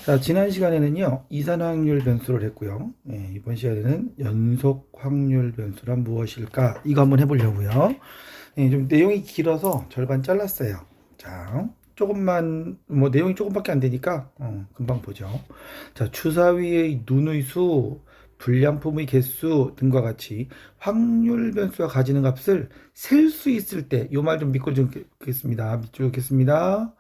자, 지난 시간에는요, 이산 확률 변수를 했고요. 이번 시간에는 연속 확률 변수란 무엇일까? 이거 한번 해보려고요. 좀 내용이 길어서 절반 잘랐어요. 자, 조금만, 뭐 내용이 조금밖에 안 되니까, 금방 보죠. 자, 주사위의 눈의 수, 불량품의 개수 등과 같이 확률 변수가 가지는 값을 셀 수 있을 때, 요 말 좀 믿고 좀 겠습니다. 밑줄 긋겠습니다.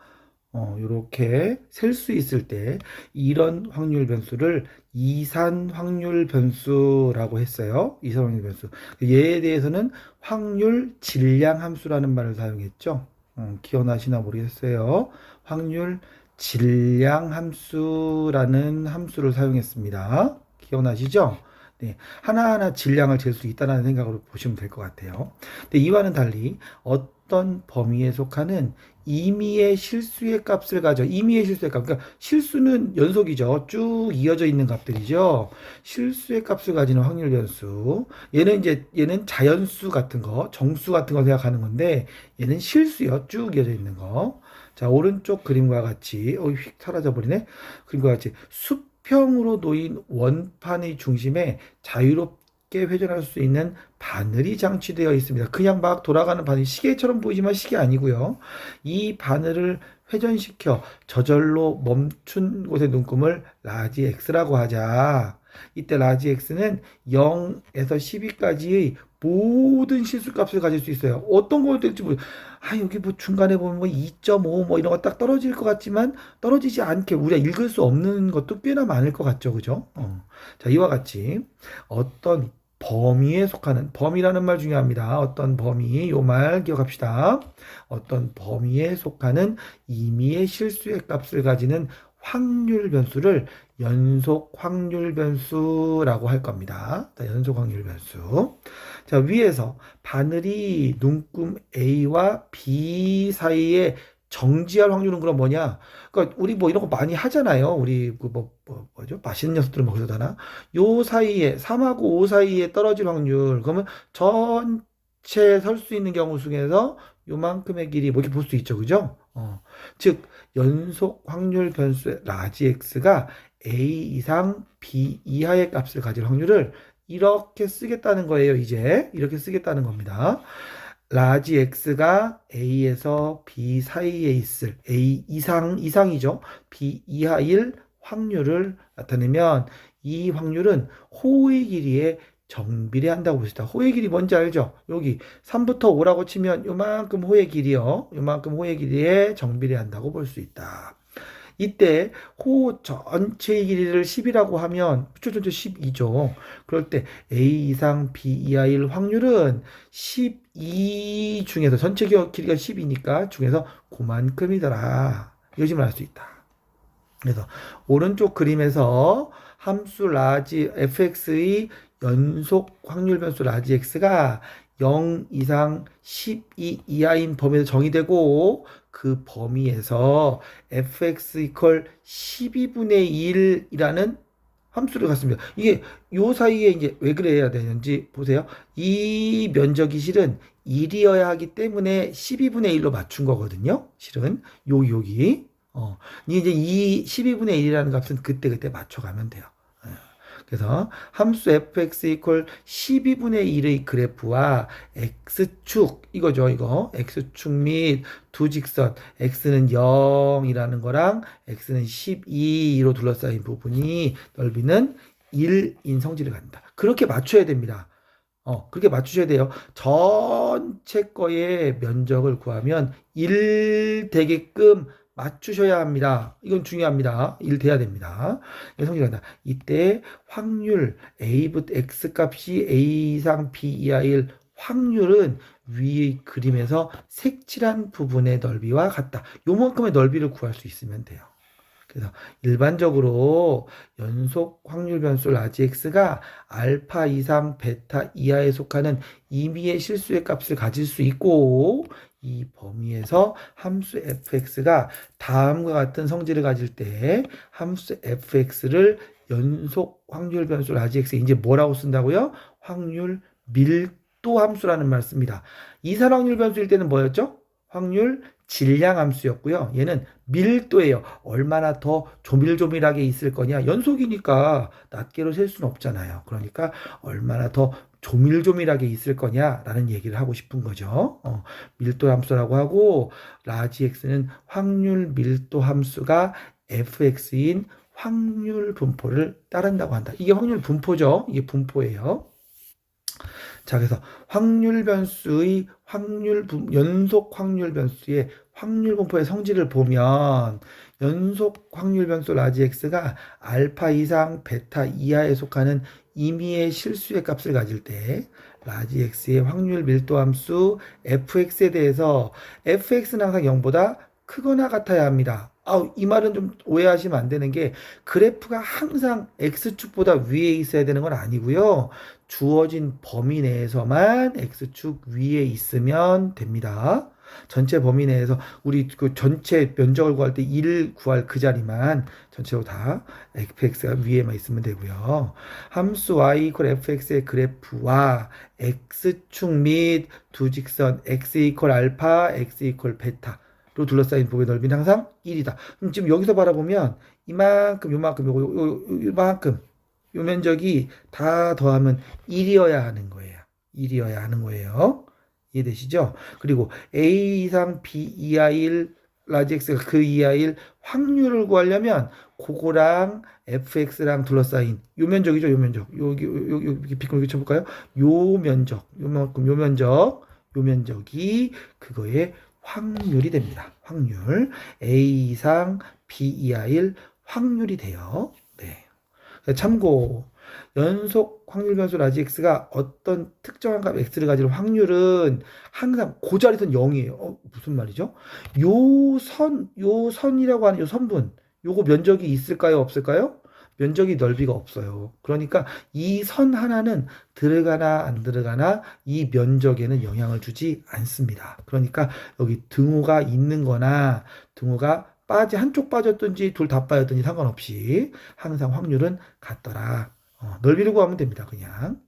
요렇게 셀 수 있을 때 이런 확률 변수를 이산 확률 변수라고 했어요. 이산 확률 변수. 얘에 대해서는 확률 질량 함수라는 말을 사용했죠. 기억나시나 모르겠어요. 확률 질량 함수라는 함수를 사용했습니다. 기억나시죠? 네, 하나하나 질량을 잴 수 있다는 생각으로 보시면 될 것 같아요. 근데 이와는 달리 어떤 범위에 속하는 임의의 실수의 값을 가져. 임의의 실수의 값. 그러니까 실수는 연속이죠. 쭉 이어져 있는 값들이죠. 실수의 값을 가지는 확률 변수. 얘는 자연수 같은 거, 정수 같은 거 생각하는 건데 얘는 실수요. 쭉 이어져 있는 거. 자, 오른쪽 그림과 같이 휙 사라져 버리네. 그림과 같이 수평으로 놓인 원판의 중심에 자유롭게 회전할 수 있는 바늘이 장치되어 있습니다. 그냥 막 돌아가는 바늘, 시계처럼 보이지만 시계 아니고요. 이 바늘을 회전시켜 저절로 멈춘 곳의 눈금을 라지 X라고 하자. 이때 라지 X는 0에서 12까지의 모든 실수값을 가질 수 있어요. 어떤 걸 될지 여기 뭐 중간에 보면 뭐 2.5 뭐 이런 거 딱 떨어질 것 같지만 떨어지지 않게 우리가 읽을 수 없는 것도 꽤나 많을 것 같죠. 그죠? 자, 이와 같이 어떤 범위에 속하는, 범위라는 말 중요합니다. 어떤 범위, 요 말 기억합시다. 어떤 범위에 속하는 임의의 실수의 값을 가지는 확률 변수를 연속 확률 변수라고 할 겁니다. 자, 연속 확률 변수. 자, 위에서 바늘이 눈금 A와 B 사이에 정지할 확률은 그럼 뭐냐? 그러니까 우리 뭐 이런 거 많이 하잖아요. 우리 뭐죠? 맛있는 녀석들은 뭐 그러잖아. 요 사이에 3하고 5 사이에 떨어질 확률. 그러면 전체 설 수 있는 경우 중에서 요만큼의 길이 뭐 이렇게 볼 수 있죠. 그죠? 즉 연속 확률 변수의 라지 x가 a 이상 b 이하의 값을 가질 확률을 이렇게 쓰겠다는 거예요. 이제 이렇게 쓰겠다는 겁니다. 라지 x가 a에서 b 사이에 있을 a 이상이죠. b 이하일 확률을 나타내면 이 확률은 호의 길이에 정비례한다고 봅시다. 호의 길이 뭔지 알죠? 여기 3부터 5라고 치면 요만큼 호의 길이요. 요만큼 호의 길이에 정비례한다고 볼 수 있다. 이때 호 전체의 길이를 10이라고 하면 전체 12죠. 그럴 때 A 이상 B 이하일 확률은 12 중에서 전체 길이가 10이니까 중에서 그만큼이더라. 이것임을 알 수 있다. 그래서 오른쪽 그림에서 함수 라지 fx의 연속 확률 변수 라지 x가 0 이상 12 이하인 범위에서 정의되고 그 범위에서 fx 이퀄 12분의 1이라는 함수를 갖습니다. 이게 요 사이에 이제 왜 그래야 되는지 보세요. 이 면적이 실은 1이어야 하기 때문에 12분의 1로 맞춘 거거든요. 실은 여기 이제 이 12분의 1이라는 값은 그때 맞춰가면 돼요. 예. 그래서 함수 fx 이퀄 12분의 1의 그래프와 x축 이거죠. 이거 x축 및 두 직선 x는 0이라는 거랑 x는 12로 둘러싸인 부분이 넓이는 1인 성질을 갖는다. 그렇게 맞춰야 됩니다. 그렇게 맞추셔야 돼요. 전체 거의 면적을 구하면 1 되게끔 맞추셔야 합니다. 이건 중요합니다. 1 돼야 됩니다. 성질한다. 이때 확률 A부터 X 값이 A 이상 B 이하일 확률은 위의 그림에서 색칠한 부분의 넓이와 같다. 요만큼의 넓이를 구할 수 있으면 돼요. 그래서 일반적으로 연속 확률 변수 라지 x가 알파 이상 베타 이하에 속하는 임의의 실수의 값을 가질 수 있고 이 범위에서 함수 fx가 다음과 같은 성질을 가질 때 함수 fx를 연속 확률 변수 라지 x 이제 뭐라고 쓴다고요? 확률 밀도 함수라는 말 씁니다. 이산 확률 변수일 때는 뭐였죠? 확률 질량 함수였고요. 얘는 밀도예요. 얼마나 더 조밀조밀하게 있을 거냐. 연속이니까 낱개로 셀 수는 없잖아요. 그러니까 얼마나 더 조밀조밀하게 있을 거냐라는 얘기를 하고 싶은 거죠. 밀도 함수라고 하고 라지 x는 확률 밀도 함수가 fx인 확률 분포를 따른다고 한다. 이게 확률 분포죠. 이게 분포예요. 자, 그래서 확률 변수의 연속 확률 변수의 확률 분포의 성질을 보면 연속 확률 변수 라지 x가 알파 이상 베타 이하에 속하는 임의의 실수의 값을 가질 때 라지 x의 확률 밀도 함수 fx에 대해서 fx는 항상 0보다 크거나 같아야 합니다. 이 말은 좀 오해하시면 안 되는 게 그래프가 항상 x축보다 위에 있어야 되는 건 아니고요. 주어진 범위 내에서만 x축 위에 있으면 됩니다. 전체 범위 내에서 우리 그 전체 면적을 구할 때 1 구할 그 자리만 전체로 다 fx가 위에만 있으면 되고요. 함수 y 이퀄 fx의 그래프와 x축 및 두 직선 x 이퀄 알파, x 이퀄 베타로 둘러싸인 부분의 넓이는 항상 1이다. 그럼 지금 여기서 바라보면 이만큼, 요만큼, 요만큼 요 면적이 다 더하면 1이어야 하는 거예요. 1이어야 하는 거예요. 이해되시죠? 그리고 A 이상 B 이하 1 라지 x가 그 이하 1 확률을 구하려면 그거랑 fx랑 둘러싸인 요 면적이죠. 요 면적. 여기 비금 쳐볼까요? 요 면적. 요만큼 요 면적. 요 면적이 그거의 확률이 됩니다. 확률. A 이상 B 이하 1 확률이 돼요. 네. 참고 연속 확률 변수 라지 x가 어떤 특정한 값 x를 가질 확률은 항상 그 자리선 0이에요. 무슨 말이죠? 요 선이라고 하는 요 선분, 요거 면적이 있을까요? 없을까요? 면적이 넓이가 없어요. 그러니까 이 선 하나는 들어가나 안 들어가나 이 면적에는 영향을 주지 않습니다. 그러니까 여기 등호가 있는 거나 등호가 한쪽 빠졌든지 둘 다 빠졌든지 상관없이 항상 확률은 같더라. 넓이를 구하면 됩니다. 그냥.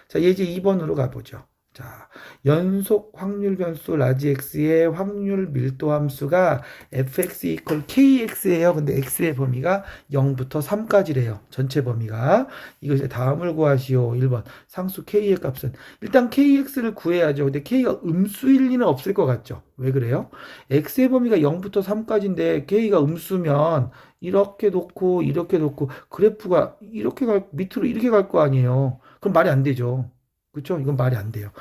자, 이제 2번으로 가보죠. 자, 연속 확률 변수 라지 x의 확률 밀도 함수가 fx 이퀄 kx예요. 근데 x의 범위가 0부터 3까지래요. 전체 범위가. 이거 이제 다음을 구하시오. 1번. 상수 k의 값은 일단 kx를 구해야죠. 근데 k가 음수일 리는 없을 것 같죠. 왜 그래요? x의 범위가 0부터 3까지인데 k가 음수면 이렇게 놓고 이렇게 놓고 그래프가 밑으로 이렇게 갈 거 아니에요. 그럼 말이 안 되죠. 그렇죠? 이건 말이 안 돼요.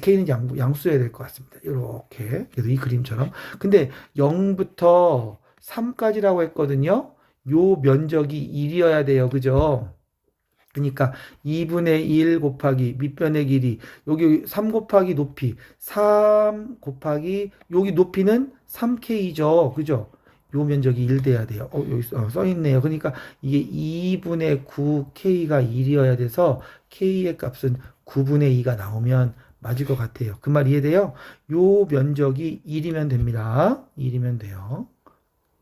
k는 양수해야 될 것 같습니다. 이렇게. 그래서 이 그림처럼. 근데 0부터 3까지라고 했거든요. 요 면적이 1이어야 돼요. 그죠? 그러니까 2분의 1 곱하기 밑변의 길이 여기 3 곱하기 높이 3 곱하기 여기 높이는 3k죠. 그죠? 요 면적이 1 돼야 돼요. 여기 써 있네요. 그러니까 이게 2분의 9k가 1이어야 돼서 k의 값은 9분의 2가 나오면 맞을 것 같아요. 그 말 이해돼요? 요 면적이 1이면 됩니다. 1이면 돼요.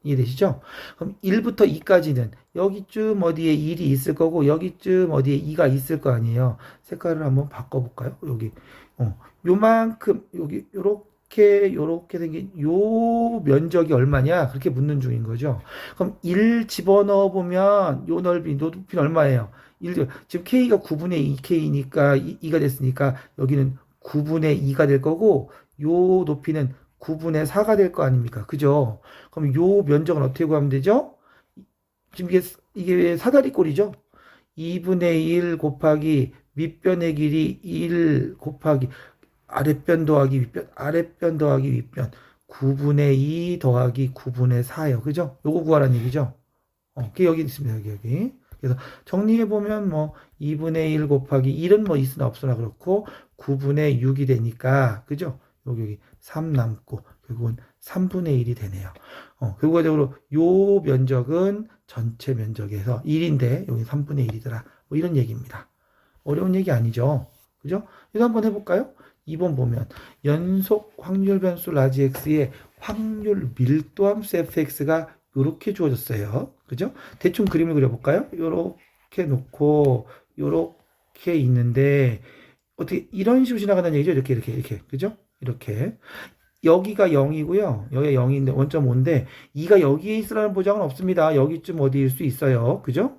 이해되시죠? 그럼 1부터 2까지는 여기쯤 어디에 1이 있을 거고 여기쯤 어디에 2가 있을 거 아니에요. 색깔을 한번 바꿔볼까요? 여기 요만큼 여기 요렇게 생긴 요 면적이 얼마냐 그렇게 묻는 중인 거죠. 그럼 1 집어넣어 보면 요 넓이 높이는 얼마예요? 지금 k가 9분의 2k니까 2가 됐으니까 여기는 9분의 2가 될 거고 요 높이는 9분의 4가 될 거 아닙니까? 그죠? 그럼 요 면적은 어떻게 구하면 되죠? 지금 이게 사다리꼴이죠? 2분의 1 곱하기 밑변의 길이 1 곱하기 아랫변 더하기 윗변, 아랫변 더하기 윗변 9분의 2 더하기 9분의 4예요. 그죠? 요거 구하라는 얘기죠? 그게 여기 있습니다. 여기. 그래서 정리해보면 2분의 1 곱하기 1은 있으나 없으나 그렇고 9분의 6이 되니까 그죠? 여기 3 남고 결국은 3분의 1이 되네요. 결과적으로 요 면적은 전체 면적에서 1인데 여기 3분의 1이더라. 이런 얘기입니다. 어려운 얘기 아니죠? 그죠? 이거 한번 해볼까요? 2번 보면 연속 확률 변수 라지 x의 확률 밀도 함수 fx가 이렇게 주어졌어요. 그죠? 대충 그림을 그려볼까요? 이렇게 놓고 이렇게 있는데 어떻게 이런 식으로 지나간다는 얘기죠? 이렇게 그죠? 이렇게 여기가 0이고요. 여기가 0인데 1.5인데 2가 여기에 있으라는 보장은 없습니다. 여기쯤 어디일 수 있어요. 그죠?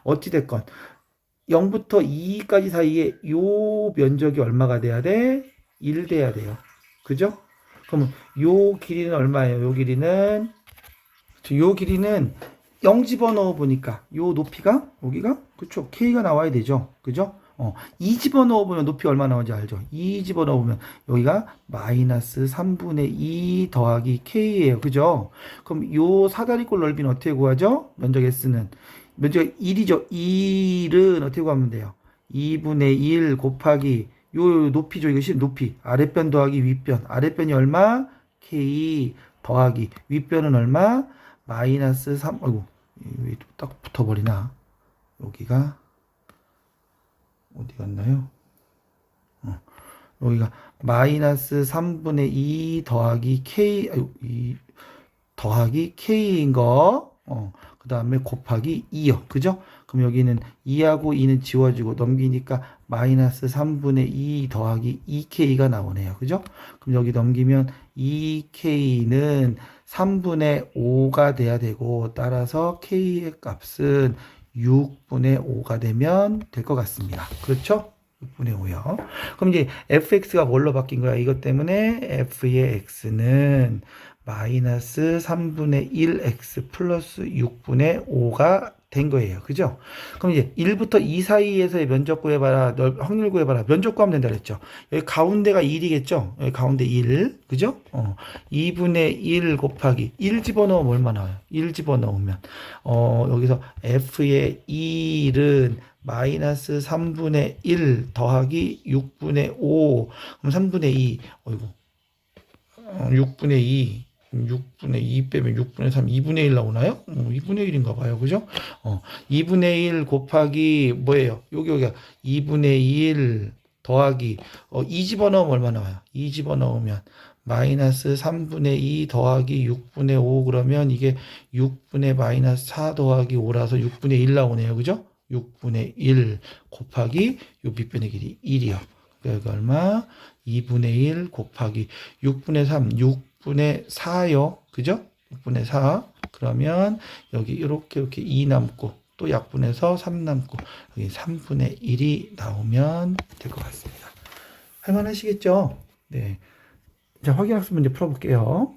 어찌됐건 0부터 2까지 사이에 요 면적이 얼마가 돼야 돼? 1 돼야 돼요. 그죠? 그러면 요 길이는 얼마예요? 요 길이는 0 집어넣어 보니까 요 높이가 여기가 그쵸? K가 나와야 되죠. 그죠? 2 집어넣어 보면 높이 얼마 나오는지 알죠? 2 집어넣어 보면 여기가 마이너스 3분의 2 더하기 K예요. 그죠? 그럼 요 사다리꼴 넓이는 어떻게 구하죠? 면적 S는 면적 1이죠. 1은 어떻게 구하면 돼요? 2분의 1 곱하기 요 높이죠. 이것이 높이. 아랫변 더하기 윗변. 아랫변이 얼마? K 더하기 윗변은 얼마? 마이너스 3. 아이고. 왜 딱 붙어버리나? 여기가 어디 갔나요? 여기가 마이너스 3분의 2 더하기 K, 더하기 K인 거, 그 다음에 곱하기 2요. 그죠? 그럼 여기는 2하고 2는 지워지고 넘기니까 마이너스 3분의 2 더하기 2K가 나오네요. 그죠? 그럼 여기 넘기면 2K는 3분의 5가 돼야 되고, 따라서 K의 값은 6분의 5가 되면 될 것 같습니다. 그렇죠? 6분의 5요. 그럼 이제 fx가 뭘로 바뀐 거야? 이것 때문에 f의 x는 마이너스 3분의 1x 플러스 6분의 5가 된 거예요. 그죠? 그럼 이제 1부터 2 사이에서의 면적 구해봐라. 확률 구해봐라. 면적 구하면 된다 그랬죠. 여기 가운데가 1이겠죠? 여기 가운데 1. 그죠? 2분의 1 곱하기 1 집어넣으면 얼마 나와요? 1 집어넣으면 여기서 f의 1은 마이너스 3분의 1 더하기 6분의 5. 그럼 3분의 2. 어이구. 6분의 2. 6분의 2 빼면 6분의 3, 2분의 1 나오나요? 2분의 1인가 봐요. 그죠? 2분의 1 곱하기 뭐예요? 여기가 2분의 1 더하기 2 집어넣으면 얼마 나와요? 2 집어넣으면 마이너스 3분의 2 더하기 6분의 5 그러면 이게 6분의 마이너스 4 더하기 5라서 6분의 1 나오네요. 그죠? 6분의 1 곱하기 요 밑변의 길이 1이요. 그러니까 얼마? 2분의 1 곱하기 6분의 3, 6분의 4요. 그죠? 6분의 4. 그러면 여기 이렇게 2 남고 또 약분해서 3 남고 여기 3분의 1이 나오면 될 것 같습니다. 할만하시겠죠? 네. 자, 확인학습 문제 풀어볼게요.